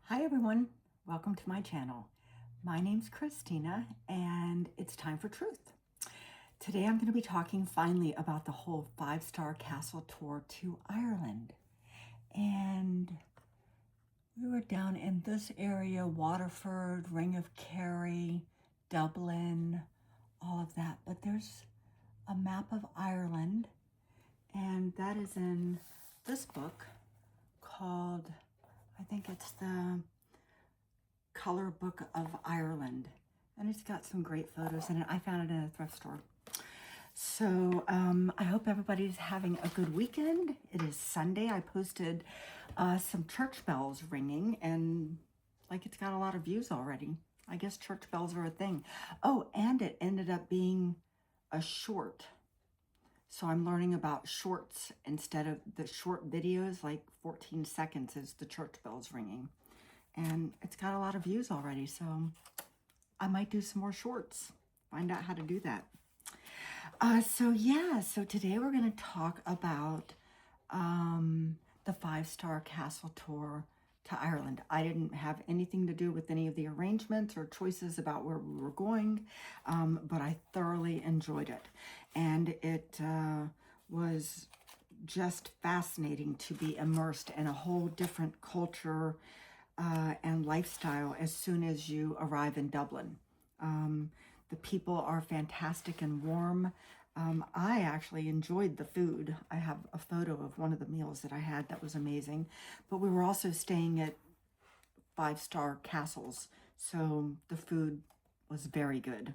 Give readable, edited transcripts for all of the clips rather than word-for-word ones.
Hi everyone, welcome to my channel. My name's Christina and it's time for truth. Today I'm going to be talking finally about the whole 5-star castle tour to Ireland. And we were down in this area, Waterford, Ring of Kerry, Dublin, all of that. But there's a map of Ireland, and that is in this book called, I think it's the Color Book of Ireland, and it's got some great photos in it. I found it in a thrift store. So I hope everybody's having a good weekend. It is Sunday. I posted some church bells ringing, and like it's got a lot of views already. I guess church bells are a thing. Oh, and it ended up being a short. So I'm learning about shorts instead of the short videos, like 14 seconds is the church bells ringing. And it's got a lot of views already, so I might do some more shorts, find out how to do that. So today we're going to talk about the 5-star castle tour to Ireland. I didn't have anything to do with any of the arrangements or choices about where we were going, but I thoroughly enjoyed it. And it was just fascinating to be immersed in a whole different culture and lifestyle as soon as you arrive in Dublin. The people are fantastic and warm. I actually enjoyed the food. I have a photo of one of the meals that I had that was amazing. But we were also staying at 5-star castles, so the food was very good.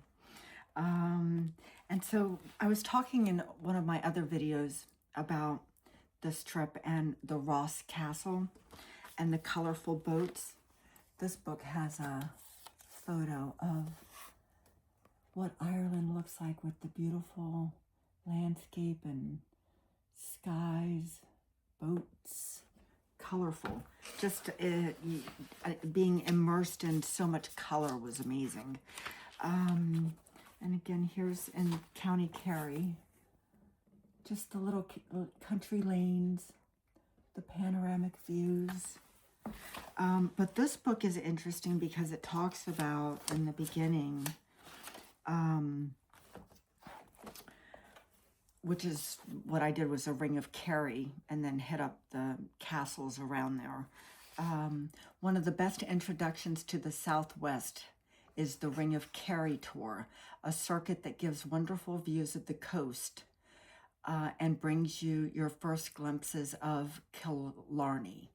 And so I was talking in one of my other videos about this trip and the Ross Castle and the colorful boats. This book has a photo of what Ireland looks like with the beautiful landscape and skies, boats, colorful. Just being immersed in so much color was amazing. And again, here's in County Kerry, just the little country lanes, the panoramic views. But this book is interesting because it talks about, in the beginning, which is what I did, was a Ring of Kerry and then hit up the castles around there. One of the best introductions to the Southwest is the Ring of Kerry tour, a circuit that gives wonderful views of the coast and brings you your first glimpses of Killarney.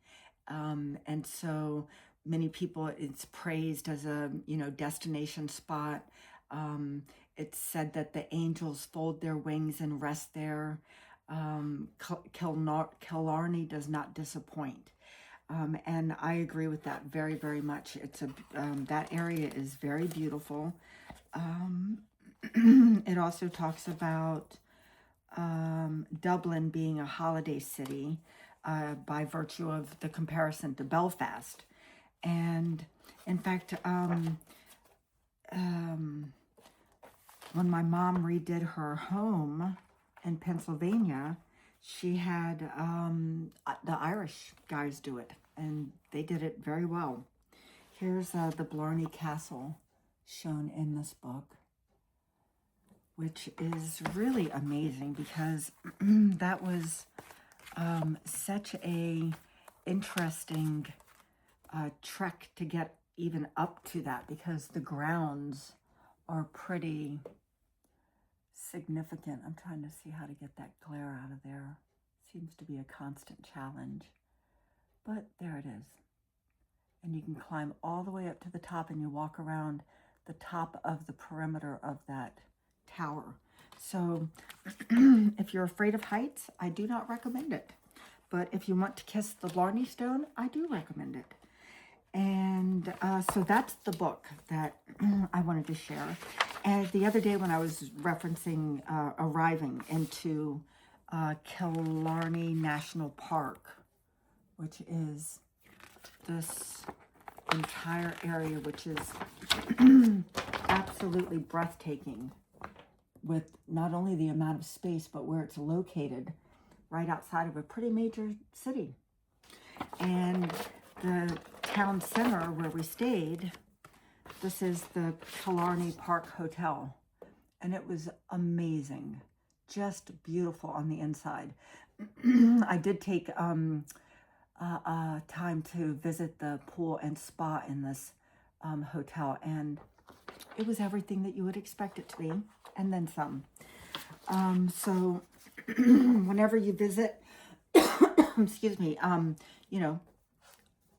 And so many people, it's praised as a, destination spot. It's said that the angels fold their wings and rest there. Killarney does not disappoint. And I agree with that very, very much. It's that area is very beautiful. It also talks about Dublin being a holiday city by virtue of the comparison to Belfast. And in fact, when my mom redid her home in Pennsylvania, she had the Irish guys do it, and they did it very well. Here's the Blarney Castle shown in this book, which is really amazing because that was such a interesting trek to get even up to that, because the grounds are pretty significant. I'm trying to see how to get that glare out of there. Seems to be a constant challenge, but there it is. And you can climb all the way up to the top, and you walk around the top of the perimeter of that tower. So if you're afraid of heights, I do not recommend it. But if you want to kiss the Blarney Stone, I do recommend it. And so that's the book that I wanted to share. And the other day when I was referencing arriving into Killarney National Park, which is this entire area, which is absolutely breathtaking, with not only the amount of space, but where it's located, right outside of a pretty major city. And the town center where we stayed, this is the Killarney Park Hotel, and it was amazing, just beautiful on the inside. I did take time to visit the pool and spa in this hotel, and it was everything that you would expect it to be, and then some. So whenever you visit, excuse me, you know,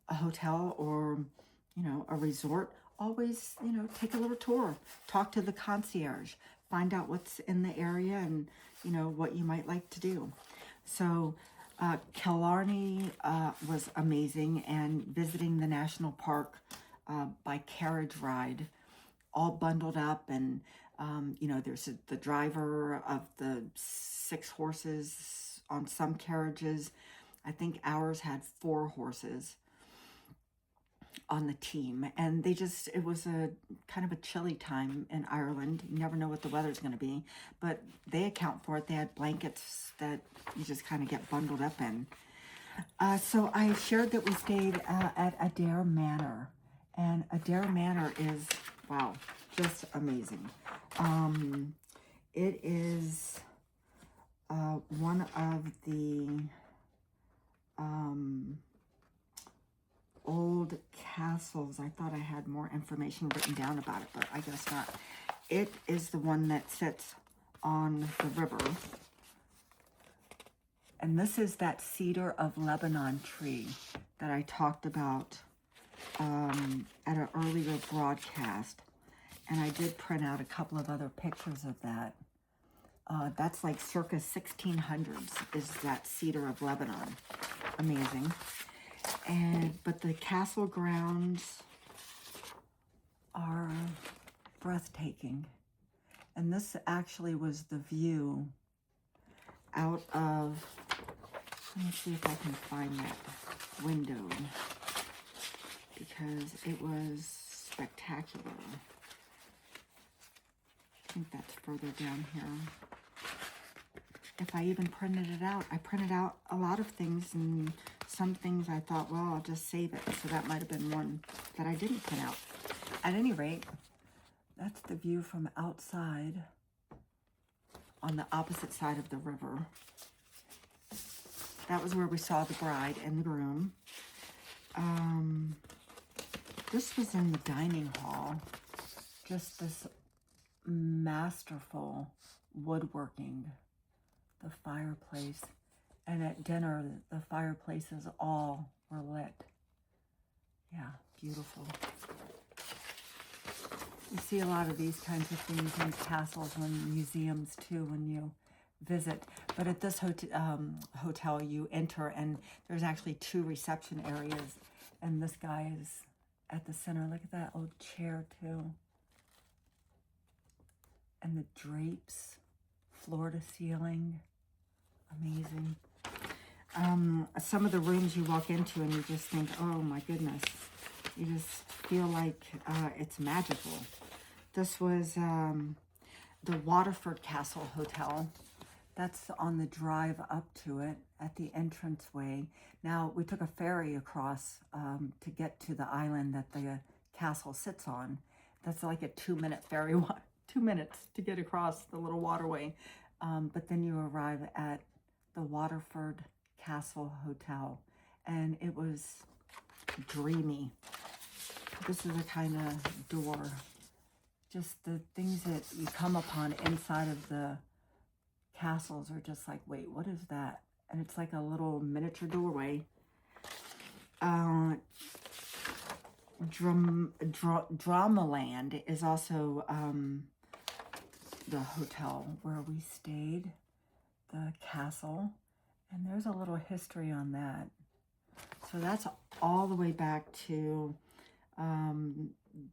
a hotel or, you know, a resort, always, you know, take a little tour, talk to the concierge, find out what's in the area and, you know, what you might like to do. So Killarney was amazing, and visiting the national park by carriage ride, all bundled up, and you know, there's the driver of the 6 horses on some carriages. I think ours had 4 horses on the team, and they just, it was a kind of a chilly time in Ireland. You never know what the weather's going to be, but they account for it. They had blankets that you just kind of get bundled up in. So I shared that we stayed at Adare Manor, and Adare Manor is, wow, just amazing. It is one of the old castles. I thought I had more information written down about it, but I guess not. It is the one that sits on the river. And this is that cedar of Lebanon tree that I talked about at an earlier broadcast. And I did print out a couple of other pictures of that. That's like circa 1600s is that cedar of Lebanon. Amazing. But the castle grounds are breathtaking. And this actually was the view out of, let me see if I can find that window, because it was spectacular. I think that's further down here. If I even printed it out, I printed out a lot of things, and some things I thought, well, I'll just save it. So that might have been one that I didn't print out. At any rate, that's the view from outside on the opposite side of the river. That was where we saw the bride and the groom. This was in the dining hall. Just this masterful woodworking, the fireplace, and at dinner the fireplaces all were lit. Yeah, beautiful. You see a lot of these kinds of things in castles and museums too when you visit. But at this hotel you enter, and there's actually 2 reception areas, and this guy is at the center. Look at that old chair too. And the drapes, floor to ceiling, amazing. Some of the rooms you walk into and you just think, oh my goodness, you just feel like it's magical. This was the Waterford Castle Hotel. That's on the drive up to it at the entranceway. Now, we took a ferry across to get to the island that the castle sits on. That's like a 2-minute ferry walk. 2 minutes to get across the little waterway. But then you arrive at the Waterford Castle Hotel, and it was dreamy. This is a kind of door. Just the things that you come upon inside of the castles are just like, wait, what is that? And it's like a little miniature doorway. Dromoland is also the hotel where we stayed, the castle, and there's a little history on that. So that's all the way back to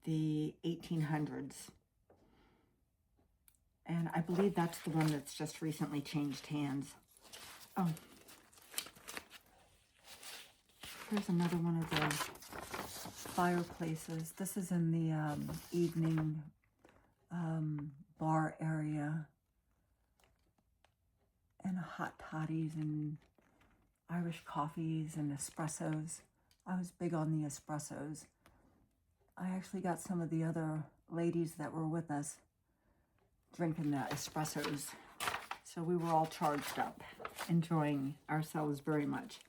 the 1800s. And I believe that's the one that's just recently changed hands. Oh, here's another one of the fireplaces. This is in the evening bar area, and hot toddies and Irish coffees and espressos. I was big on the espressos. I actually got some of the other ladies that were with us drinking the espressos. So we were all charged up, enjoying ourselves very much.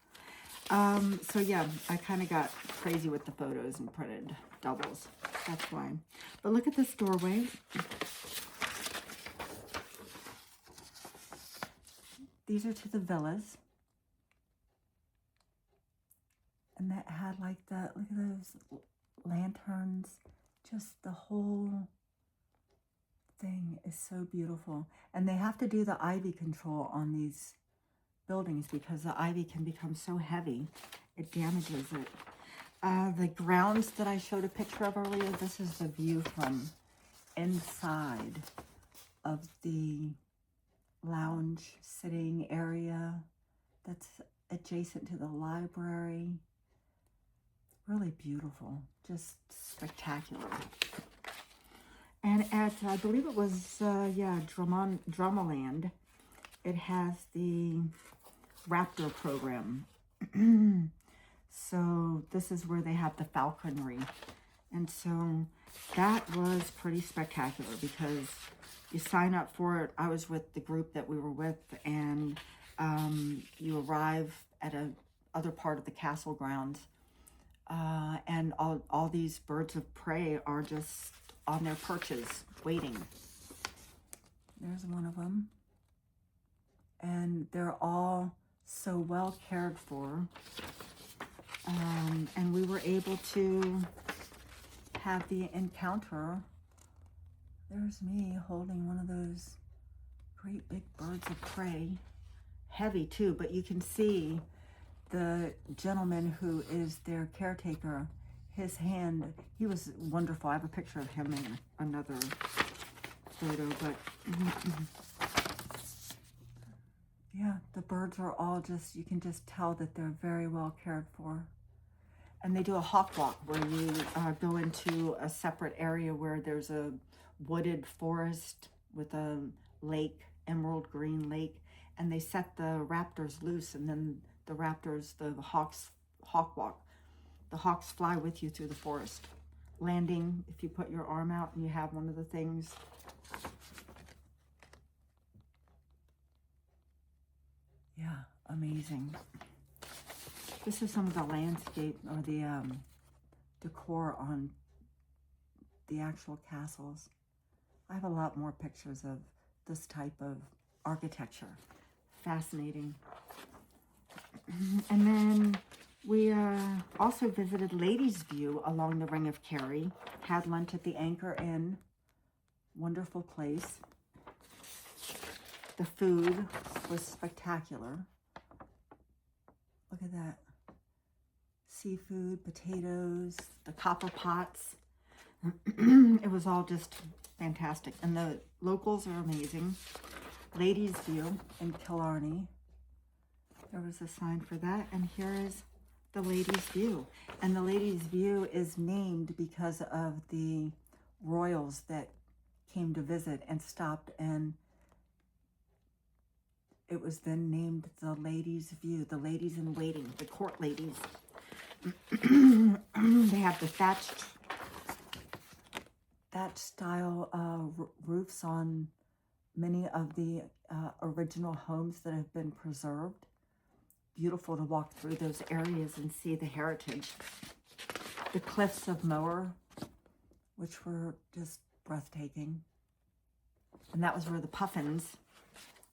So yeah, I kind of got crazy with the photos and printed doubles. That's why. But look at this doorway. These are to the villas. And that had like the, look at those lanterns. Just the whole thing is so beautiful. And they have to do the ivy control on these buildings because the ivy can become so heavy, it damages it. The grounds that I showed a picture of earlier, this is the view from inside of the lounge sitting area that's adjacent to the library. Really beautiful, just spectacular. And at, I believe it was, Dromoland, it has the Raptor program. So this is where they have the falconry. And so that was pretty spectacular because you sign up for it. I was with the group that we were with, and you arrive at a other part of the castle grounds, and all these birds of prey are just on their perches waiting. There's one of them. And they're all so well cared for. And we were able to have the encounter. There's me holding one of those great big birds of prey. Heavy too, but you can see the gentleman who is their caretaker, his hand, he was wonderful. I have a picture of him in another photo, but yeah, the birds are all just, you can just tell that they're very well cared for. And they do a hawk walk where you go into a separate area where there's a wooded forest with a lake, emerald green lake, and they set the raptors loose, and then the raptors, the hawks, hawk walk. The hawks fly with you through the forest, landing if you put your arm out and you have one of the things. Yeah, amazing. This is some of the landscape or the decor on the actual castles. I have a lot more pictures of this type of architecture. Fascinating. And then we also visited Ladies' View along the Ring of Kerry. Had lunch at the Anchor Inn. Wonderful place. The food was spectacular. Look at that. Seafood, potatoes, the copper pots. It was all just fantastic. And the locals are amazing. Ladies' View in Killarney. There was a sign for that. And here is the Ladies' View. And the Ladies' View is named because of the royals that came to visit and stopped, and it was then named the Ladies' View, the ladies in waiting, the court ladies. They have the thatched style roofs on many of the original homes that have been preserved. Beautiful to walk through those areas and see the heritage. The cliffs of Moher, which were just breathtaking. And that was where the puffins,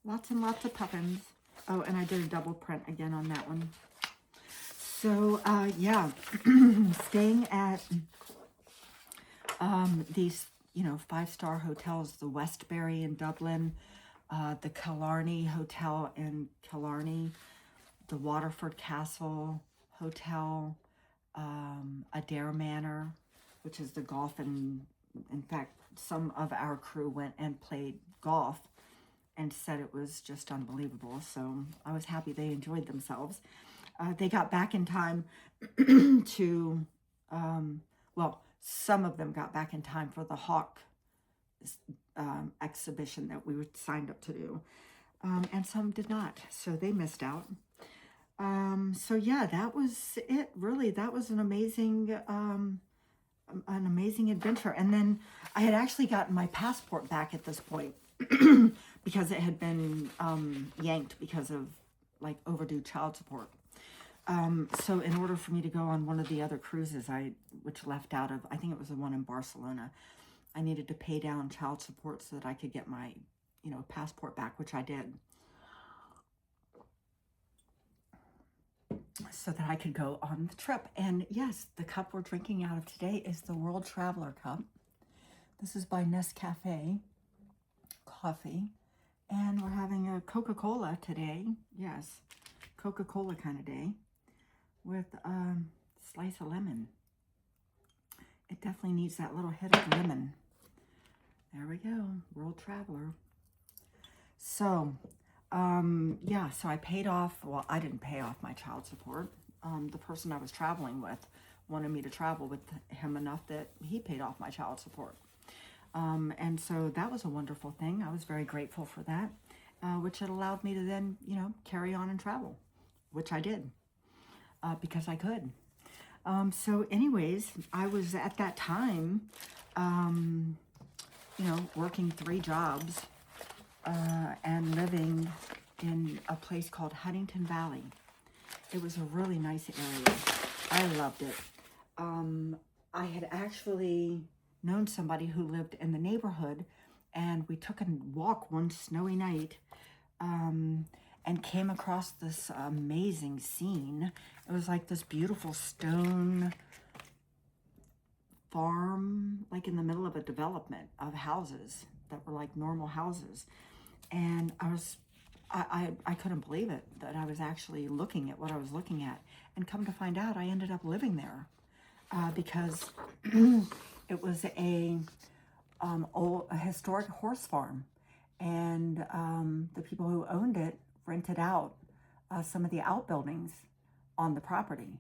lots and lots of puffins. Oh, and I did a double print again on that one. So, yeah, staying at these, 5-star hotels, the Westbury in Dublin, the Killarney Hotel in Killarney, the Waterford Castle Hotel, Adare Manor, which is the golf, and in fact, some of our crew went and played golf and said it was just unbelievable. So I was happy they enjoyed themselves. They got back in time to, some of them got back in time for the hawk exhibition that we were signed up to do. And some did not, so they missed out. So yeah, that was it. Really, that was an amazing adventure. And then I had actually gotten my passport back at this point because it had been yanked because of like overdue child support. So in order for me to go on one of the other cruises, which left out of, I think it was the one in Barcelona, I needed to pay down child support so that I could get my, passport back, which I did, so that I could go on the trip. And yes, the cup we're drinking out of today is the World Traveler Cup. This is by Nescafe Coffee. And we're having a Coca-Cola today. Yes, Coca-Cola kind of day with a slice of lemon. It definitely needs that little hit of lemon. There we go, World Traveler. So, yeah, so I paid off, well, I didn't pay off my child support. The person I was traveling with wanted me to travel with him enough that he paid off my child support. And so that was a wonderful thing. I was very grateful for that, which had allowed me to then, carry on and travel, which I did, because I could. So anyways, I was at that time, working 3 jobs, and living in a place called Huntington Valley. It was a really nice area. I loved it. I had actually known somebody who lived in the neighborhood, and we took a walk one snowy night, and came across this amazing scene. It was like this beautiful stone farm, like in the middle of a development of houses that were like normal houses. And I couldn't believe it, that I was actually looking at what I was looking at. And come to find out, I ended up living there, because it was a historic horse farm. And the people who owned it rented out some of the outbuildings on the property,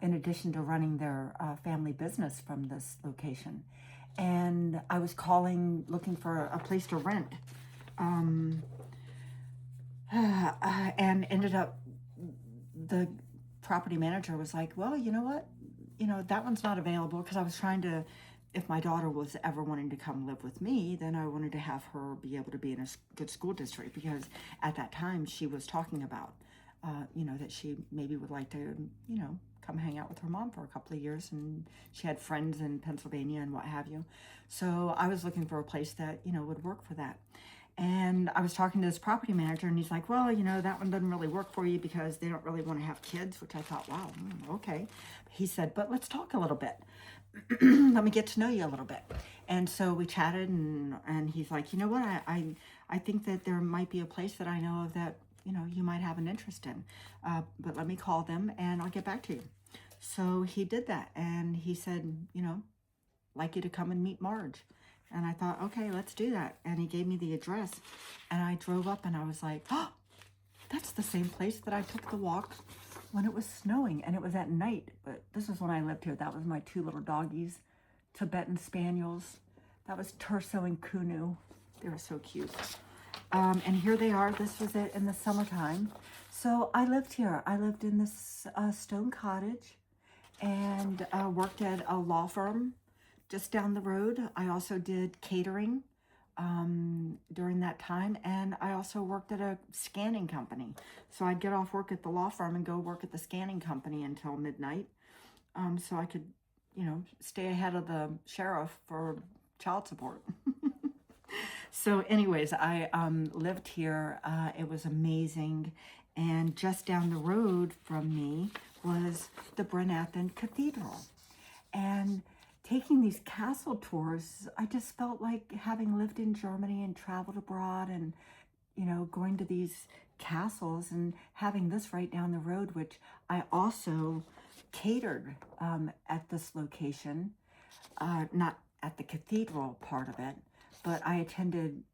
in addition to running their family business from this location. And I was looking for a place to rent, and ended up, the property manager was like, well, you know what, that one's not available, because I was trying to, if my daughter was ever wanting to come live with me, then I wanted to have her be able to be in a good school district, because at that time she was talking about, that she maybe would like to, come hang out with her mom for a couple of years, and she had friends in Pennsylvania and what have you. So I was looking for a place that, would work for that. And I was talking to this property manager, and he's like, well, that one doesn't really work for you because they don't really want to have kids, which I thought, wow, okay. He said, but let's talk a little bit. Let me get to know you a little bit. And so we chatted, and he's like, you know what, I think that there might be a place that I know of that, you might have an interest in. But let me call them and I'll get back to you. So he did that, and he said, like you to come and meet Marge. And I thought, okay, let's do that. And he gave me the address, and I drove up, and I was like, oh, that's the same place that I took the walk when it was snowing, and it was at night. But this is when I lived here. That was my 2 little doggies, Tibetan Spaniels. That was Turso and Kunu. They were so cute. And here they are. This was it in the summertime. So I lived here. I lived in this stone cottage, and worked at a law firm just down the road. I also did catering during that time, and I also worked at a scanning company. So I'd get off work at the law firm and go work at the scanning company until midnight, so I could, stay ahead of the sheriff for child support. So anyways, I lived here. It was amazing. And just down the road from me was the Brenathan Cathedral. And taking these castle tours, I just felt like, having lived in Germany and traveled abroad, and, going to these castles, and having this right down the road, which I also catered at this location, not at the cathedral part of it, but I attended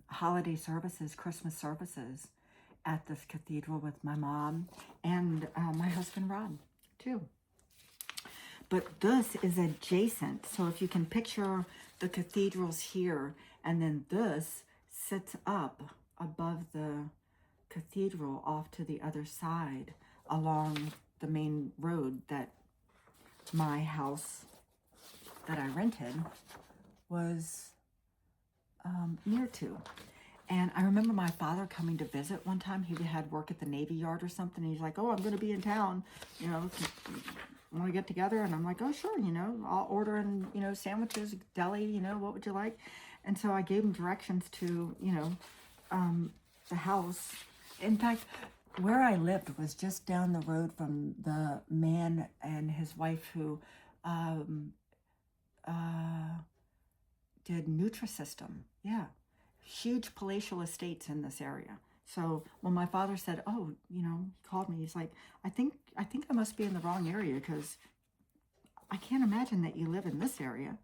holiday services, Christmas services at this cathedral with my mom and my husband, Rod, too. But this is adjacent. So if you can picture the cathedrals here, and then this sits up above the cathedral off to the other side. along the main road that my house that I rented was near to. And I remember my father coming to visit one time. He had work at the Navy Yard or something. He's like, oh, I'm going to be in town, you know, want to get together? And I'm like, oh, sure, you know, I'll order in, you know, sandwiches, deli, you know, what would you like? And so I gave him directions to, you know, the house. In fact, where I lived was just down the road from the man and his wife who did Nutrisystem. Yeah. Huge palatial estates in this area. So when my father said, oh, you know, he called me, he's like, I think I must be in the wrong area because I can't imagine that you live in this area.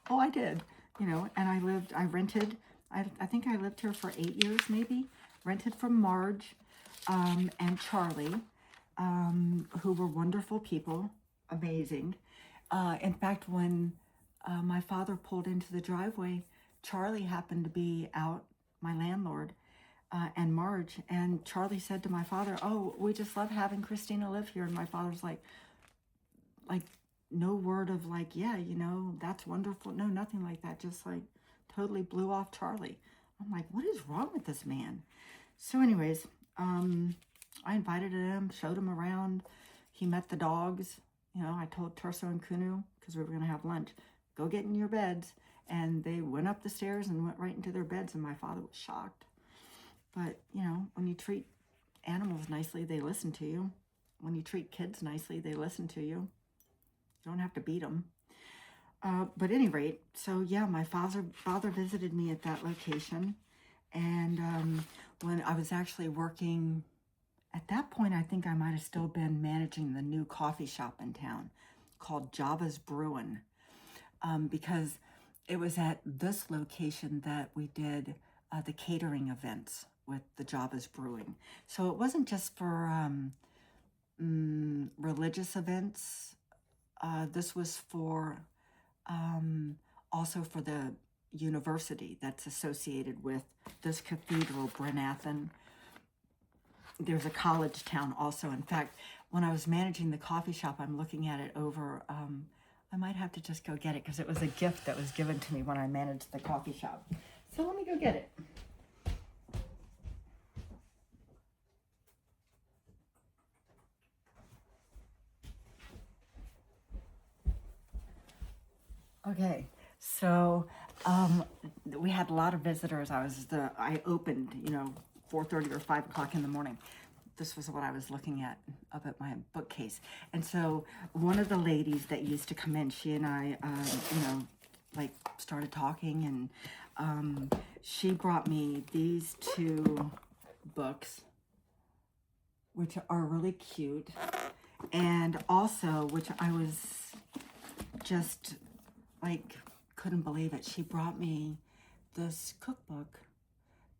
Oh, I did, you know, and I rented, I think I lived here for 8 years maybe, rented from Marge and Charlie, who were wonderful people, amazing. In fact, when my father pulled into the driveway, Charlie happened to be out, my landlord, and Marge, and Charlie said to my father, oh, we just love having Christina live here. And my father's like no word of like, yeah, you know, that's wonderful. No, nothing like that. Just like totally blew off Charlie. I'm like, what is wrong with this man? So anyways, I invited him, showed him around. He met the dogs. You know, I told Turso and Kunu, because we were going to have lunch, go get in your beds. And they went up the stairs and went right into their beds, and my father was shocked. But, you know, when you treat animals nicely, they listen to you. When you treat kids nicely, they listen to you. You don't have to beat them. But at any rate, so yeah, my father visited me at that location. And when I was actually working, at that point, I think I might have still been managing the new coffee shop in town called Java's Brewin'. Because it was at this location that we did the catering events with the Java's Brewing. So it wasn't just for religious events. This was for also for the university that's associated with this cathedral, Brynathan. There's a college town also. In fact, when I was managing the coffee shop, I'm looking at it over... I might have to just go get it because it was a gift that was given to me when I managed the coffee shop. So let me go get it. Okay, so we had a lot of visitors. I opened, you know, 4:30 or 5 o'clock in the morning. This was what I was looking at up at my bookcase. And so one of the ladies that used to come in, she and I, you know, like started talking, and she brought me these 2 books, which are really cute. And also, which I was just like, couldn't believe it. She brought me this cookbook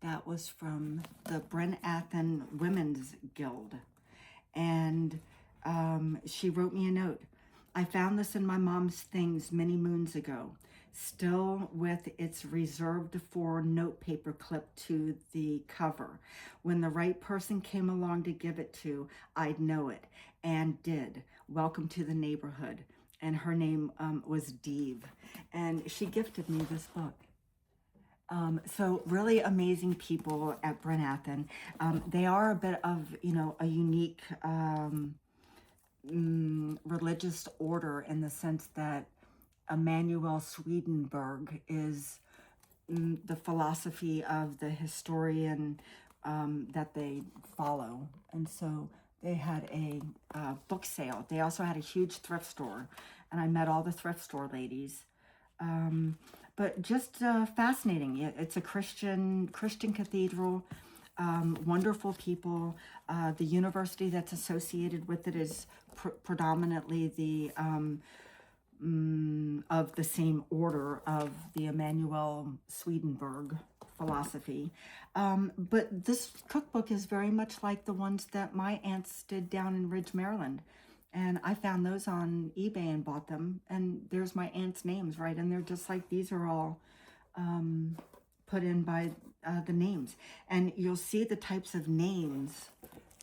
that was from the Brynathan Women's Guild. And she wrote me a note. I found this in my mom's things many moons ago, still with its reserved for notepaper clipped to the cover. When the right person came along to give it to, I'd know it, and did. Welcome to the neighborhood. And her name was Deve. And she gifted me this book. So really amazing people at Brynathan. They are a bit of, you know, a unique religious order in the sense that Emanuel Swedenborg is the philosophy of the historian that they follow. And so they had a book sale. They also had a huge thrift store, and I met all the thrift store ladies. But just fascinating. It's a Christian cathedral, wonderful people. The university that's associated with it is predominantly the of the same order of the Emanuel Swedenborg philosophy. But this cookbook is very much like the ones that my aunts did down in Ridge, Maryland. And I found those on eBay and bought them. And there's my aunt's names, right? And they're just like, these are all put in by the names. And you'll see the types of names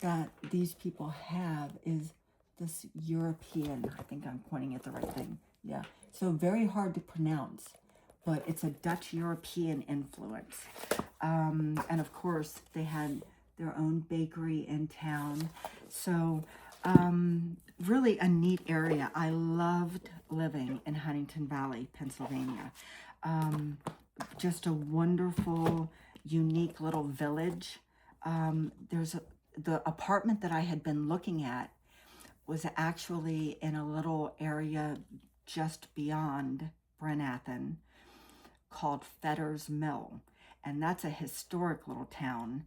that these people have is this European, I think I'm pointing at the right thing. Yeah. So very hard to pronounce, but it's a Dutch European influence. And of course, they had their own bakery in town. So really a neat area. I loved living in Huntington Valley, Pennsylvania. Just a wonderful, unique little village. The apartment that I had been looking at was actually in a little area just beyond Brenathan called Fetter's Mill. And that's a historic little town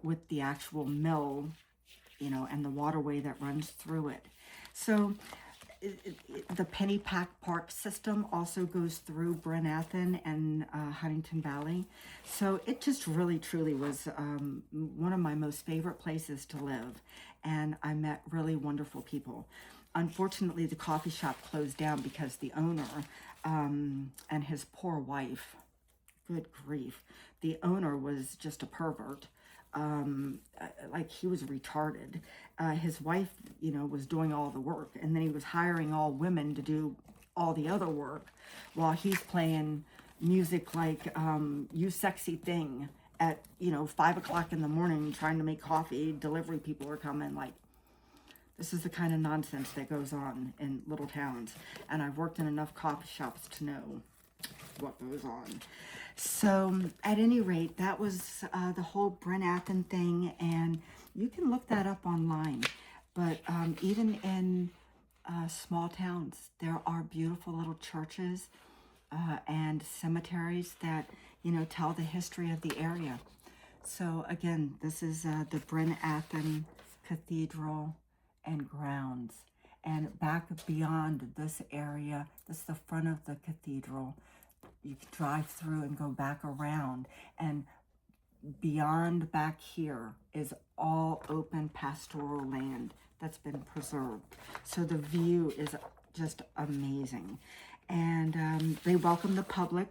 with the actual mill, and the waterway that runs through it. So the Pennypack Park system also goes through Brenathan and Huntington Valley. So it just really, truly was one of my most favorite places to live. And I met really wonderful people. Unfortunately, the coffee shop closed down because the owner and his poor wife, good grief, the owner was just a pervert. Like he was retarded. His wife, was doing all the work, and then he was hiring all women to do all the other work while he's playing music like You Sexy Thing at 5 o'clock in the morning, trying to make coffee. Delivery people are coming. Like, this is the kind of nonsense that goes on in little towns, and I've worked in enough coffee shops to know what goes on. So at any rate, that was the whole Brenathan thing, and you can look that up online. But even in small towns, there are beautiful little churches and cemeteries that tell the history of the area. So again, this is the Brenathan Cathedral and grounds, and back beyond this area, this is the front of the cathedral. You can drive through and go back around, and beyond back here is all open pastoral land that's been preserved. So the view is just amazing. And they welcome the public.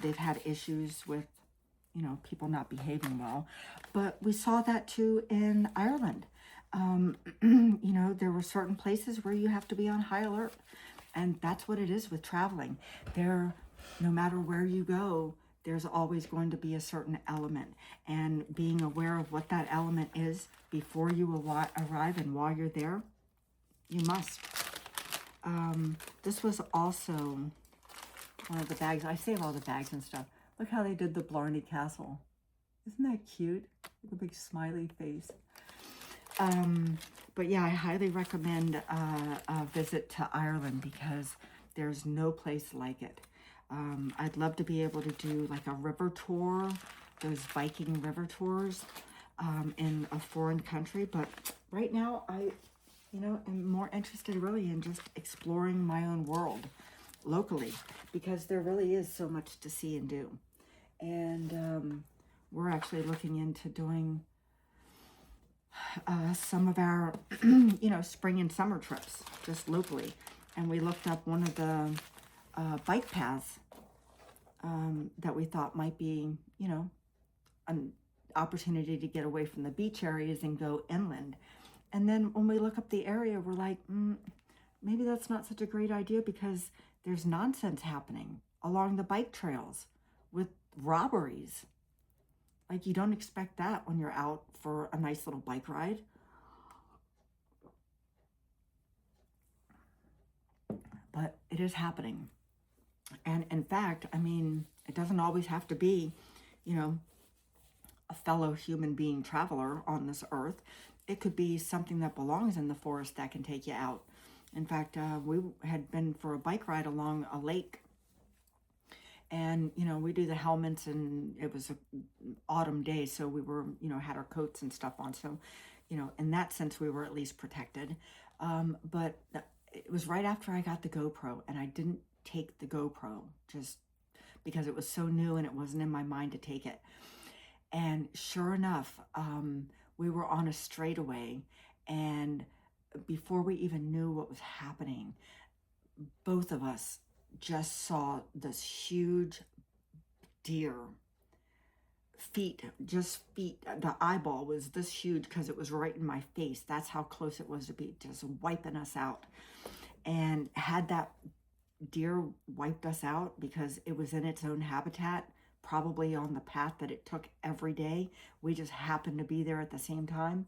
They've had issues with, people not behaving well. But we saw that too in Ireland. There were certain places where you have to be on high alert. And that's what it is with traveling. No matter where you go, there's always going to be a certain element. And being aware of what that element is before you arrive and while you're there, you must. This was also one of the bags. I save all the bags and stuff. Look how they did the Killarney Castle. Isn't that cute? With a big smiley face. But yeah, I highly recommend a visit to Ireland because there's no place like it. I'd love to be able to do like a river tour, those Viking river tours in a foreign country. But right now, I am more interested really in just exploring my own world locally because there really is so much to see and do. And we're actually looking into doing some of our, spring and summer trips just locally. And we looked up one of the bike paths that we thought might be, an opportunity to get away from the beach areas and go inland. And then when we look up the area, we're like, maybe that's not such a great idea because there's nonsense happening along the bike trails with robberies. Like, you don't expect that when you're out for a nice little bike ride. But it is happening. And in fact, it doesn't always have to be, a fellow human being traveler on this earth. It could be something that belongs in the forest that can take you out. In fact, we had been for a bike ride along a lake. And, we do the helmets, and it was an autumn day, so we were, had our coats and stuff on. So, in that sense, we were at least protected. But it was right after I got the GoPro, and I didn't take the GoPro just because it was so new and it wasn't in my mind to take it. And sure enough, we were on a straightaway, and before we even knew what was happening, both of us just saw this huge deer feet, just feet. The eyeball was this huge because it was right in my face. That's how close it was to be just wiping us out. And had that deer wiped us out because it was in its own habitat, probably on the path that it took every day, we just happened to be there at the same time.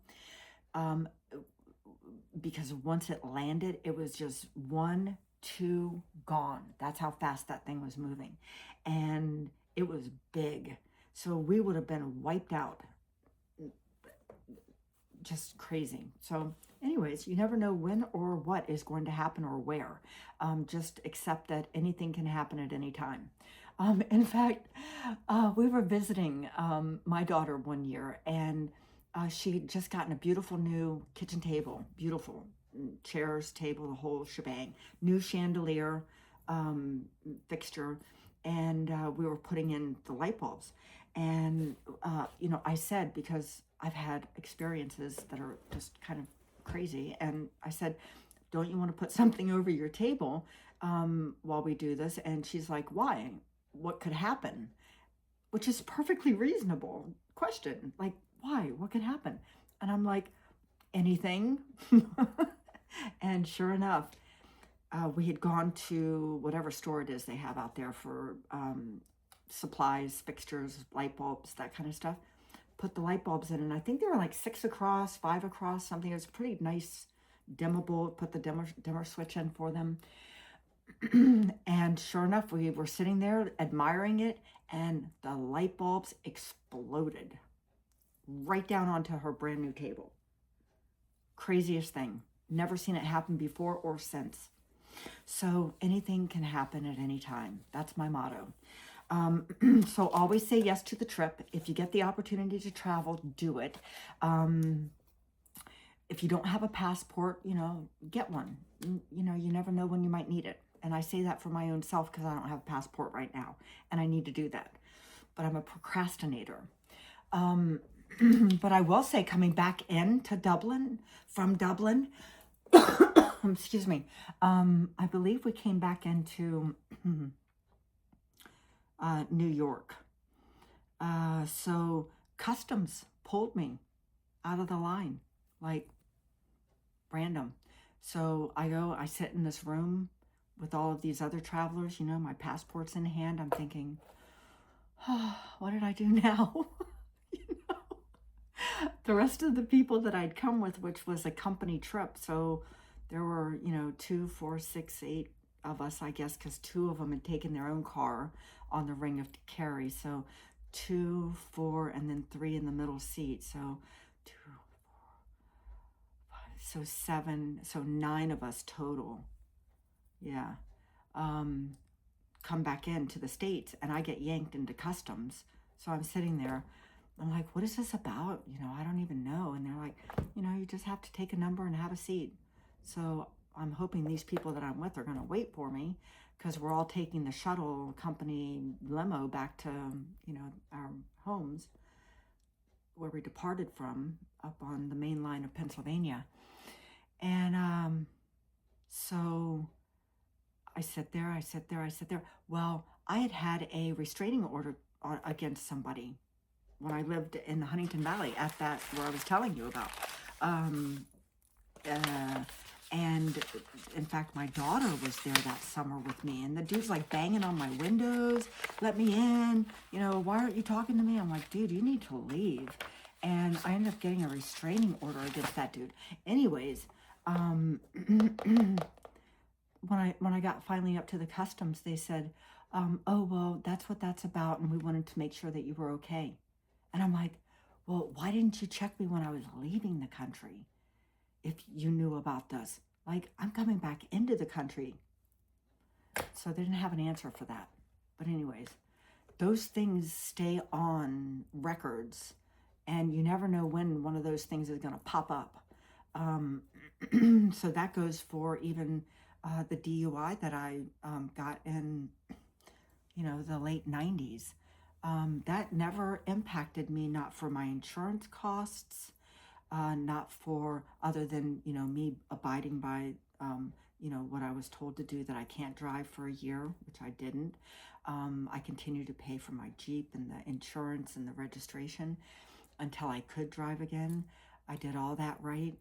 Because once it landed, it was just 1, 2, gone. That's how fast that thing was moving. And it was big. So we would have been wiped out. Just crazy. So anyways, you never know when or what is going to happen or where. Just accept that anything can happen at any time. In fact, we were visiting my daughter one year, and she had just gotten a beautiful new kitchen table, beautiful chairs, table, the whole shebang, new chandelier fixture, and we were putting in the light bulbs. And, I said, because I've had experiences that are just kind of crazy, and I said, don't you want to put something over your table while we do this? And she's like, why? What could happen? Which is perfectly reasonable question. Like, why? What could happen? And I'm like, anything. And sure enough, we had gone to whatever store it is they have out there for supplies, fixtures, light bulbs, that kind of stuff. Put the light bulbs in, and I think they were like 6 across, 5 across, something. It was pretty nice, dimmable. Put the dimmer switch in for them. And sure enough, we were sitting there admiring it, and the light bulbs exploded right down onto her brand new table. Craziest thing. Never seen it happen before or since. So anything can happen at any time. That's my motto. So always say yes to the trip. If you get the opportunity to travel, do it. If you don't have a passport, get one. You never know when you might need it. And I say that for my own self because I don't have a passport right now, and I need to do that. But I'm a procrastinator. But I will say, coming back into Dublin, from Dublin, excuse me, I believe we came back into New York. So customs pulled me out of the line, like random. So I sit in this room with all of these other travelers, my passport's in hand. I'm thinking, oh, what did I do now? The rest of the people that I'd come with, which was a company trip. So there were, 2, 4, 6, 8 of us, I guess, because 2 of them had taken their own car on the Ring of Kerry. So 2, 4, and then 3 in the middle seat. So 2, 4, 5, so 7, so 9 of us total. Yeah. Come back into the States, and I get yanked into customs. So I'm sitting there. I'm like, what is this about? I don't even know. And they're like, you just have to take a number and have a seat. So I'm hoping these people that I'm with are going to wait for me, because we're all taking the shuttle company limo back to, our homes where we departed from, up on the main line of Pennsylvania. And so I sit there. Well, I had a restraining order against somebody when I lived in the Huntington Valley at that, where I was telling you about. And in fact, my daughter was there that summer with me, and the dude's like banging on my windows, let me in, why aren't you talking to me? I'm like, dude, you need to leave. And I ended up getting a restraining order against that dude. Anyways, when I got finally up to the customs, they said, oh, well, that's what that's about, and we wanted to make sure that you were okay. And I'm like, well, why didn't you check me when I was leaving the country if you knew about this? Like, I'm coming back into the country. So they didn't have an answer for that. But anyways, those things stay on records, and you never know when one of those things is going to pop up. So that goes for even the DUI that I got in, the late 90s. That never impacted me, not for my insurance costs, not for other than, me abiding by, what I was told to do, that I can't drive for a year, which I didn't. I continued to pay for my Jeep and the insurance and the registration until I could drive again. I did all that right,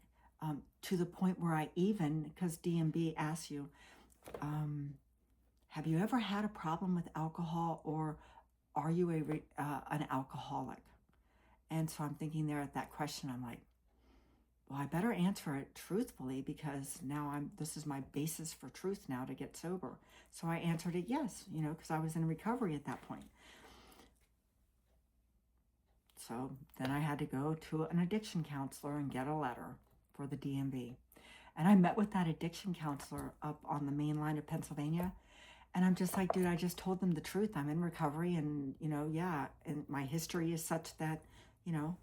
to the point where I even, because DMB asks you, have you ever had a problem with alcohol, or are you an alcoholic? And so I'm thinking there at that question, I'm like, well, I better answer it truthfully, because now this is my basis for truth now to get sober. So I answered it yes, because I was in recovery at that point. So then I had to go to an addiction counselor and get a letter for the DMV. And I met with that addiction counselor up on the main line of Pennsylvania. And I'm just like, dude, I just told them the truth. I'm in recovery, and, yeah, and my history is such that,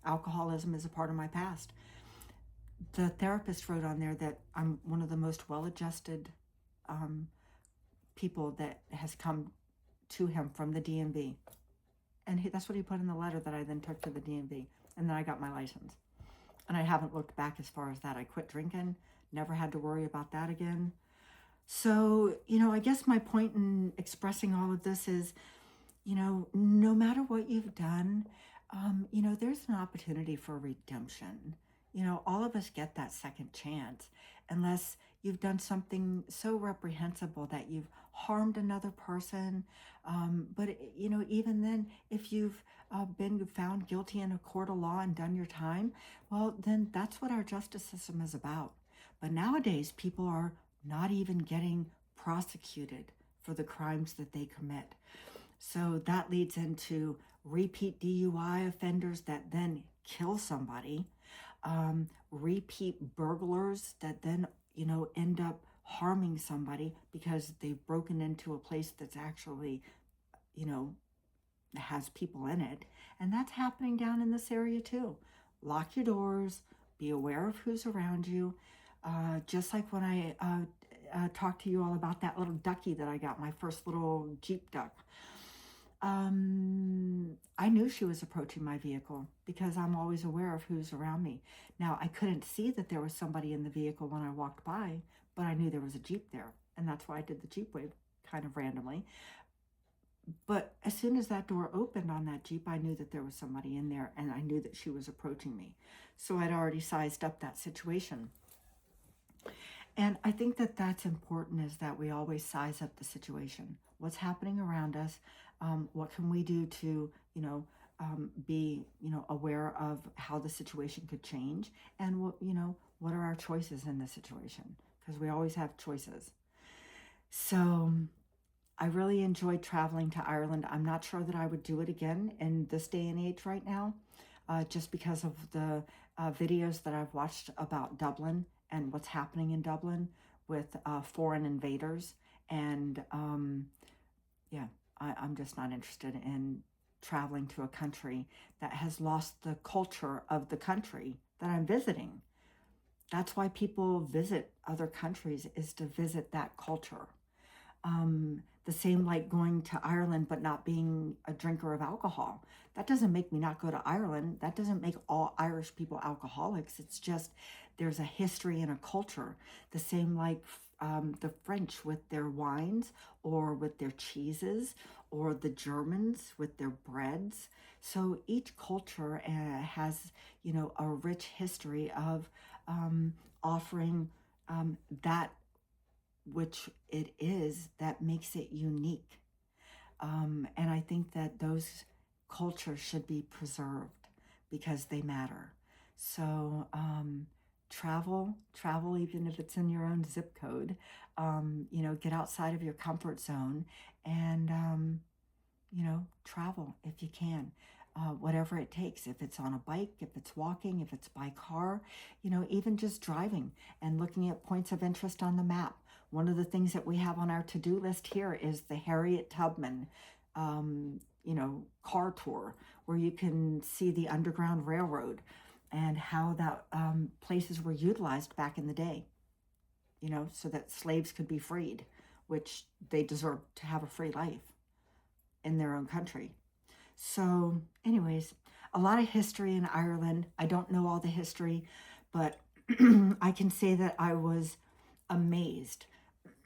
alcoholism is a part of my past. The therapist wrote on there that I'm one of the most well-adjusted people that has come to him from the DMV. And that's what he put in the letter that I then took to the DMV. And then I got my license. And I haven't looked back as far as that. I quit drinking, never had to worry about that again. So, I guess my point in expressing all of this is, no matter what you've done, there's an opportunity for redemption. All of us get that second chance, unless you've done something so reprehensible that you've harmed another person. But, even then, if you've been found guilty in a court of law and done your time, well, then that's what our justice system is about. But nowadays, people are not even getting prosecuted for the crimes that they commit. So that leads into repeat DUI offenders that then kill somebody, repeat burglars that then, end up harming somebody because they've broken into a place that's actually, has people in it. And that's happening down in this area too. Lock your doors, be aware of who's around you. Just like when I talked to you all about that little ducky that I got, my first little Jeep duck. I knew she was approaching my vehicle because I'm always aware of who's around me. Now, I couldn't see that there was somebody in the vehicle when I walked by, but I knew there was a Jeep there. And that's why I did the Jeep wave kind of randomly. But as soon as that door opened on that Jeep, I knew that there was somebody in there, and I knew that she was approaching me. So I'd already sized up that situation. And I think that that's important, is that we always size up the situation. What's happening around us? What can we do to, be, aware of how the situation could change? And what are our choices in the situation? Because we always have choices. So I really enjoyed traveling to Ireland. I'm not sure that I would do it again in this day and age right now, just because of the videos that I've watched about Dublin and what's happening in Dublin with foreign invaders. And I'm just not interested in traveling to a country that has lost the culture of the country that I'm visiting. That's why people visit other countries, is to visit that culture. The same like going to Ireland but not being a drinker of alcohol. That doesn't make me not go to Ireland. That doesn't make all Irish people alcoholics. It's just there's a history and a culture. The same like the French with their wines, or with their cheeses, or the Germans with their breads. So each culture has, a rich history of offering that which it is that makes it unique. And I think that those cultures should be preserved because they matter. So travel, even if it's in your own zip code. Get outside of your comfort zone and, travel if you can. Whatever it takes, if it's on a bike, if it's walking, if it's by car, even just driving and looking at points of interest on the map. One of the things that we have on our to-do list here is the Harriet Tubman, car tour, where you can see the Underground Railroad and how that places were utilized back in the day, so that slaves could be freed, which they deserve to have a free life in their own country. So anyways, a lot of history in Ireland. I don't know all the history, but I can say that I was amazed,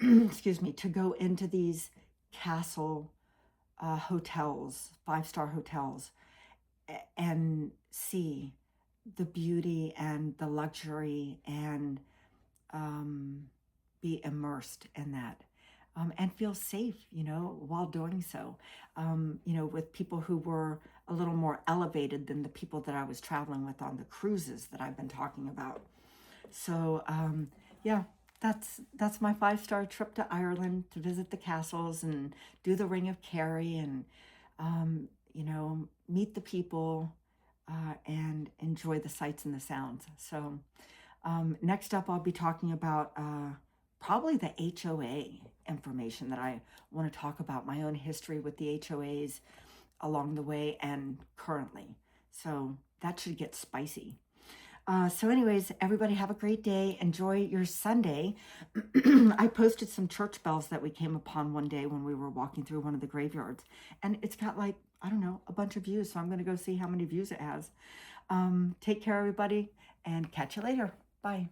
excuse me, to go into these castle hotels, five-star hotels, and see the beauty and the luxury and be immersed in that. And feel safe, while doing so, with people who were a little more elevated than the people that I was traveling with on the cruises that I've been talking about. So, yeah, that's my 5-star trip to Ireland to visit the castles and do the Ring of Kerry and, meet the people and enjoy the sights and the sounds. So, next up, I'll be talking about probably the HOA information that I want to talk about, my own history with the HOAs along the way and currently. So that should get spicy. So anyways, everybody have a great day. Enjoy your Sunday. I posted some church bells that we came upon one day when we were walking through one of the graveyards. And it's got like, I don't know, a bunch of views. So I'm going to go see how many views it has. Take care, everybody, and catch you later. Bye.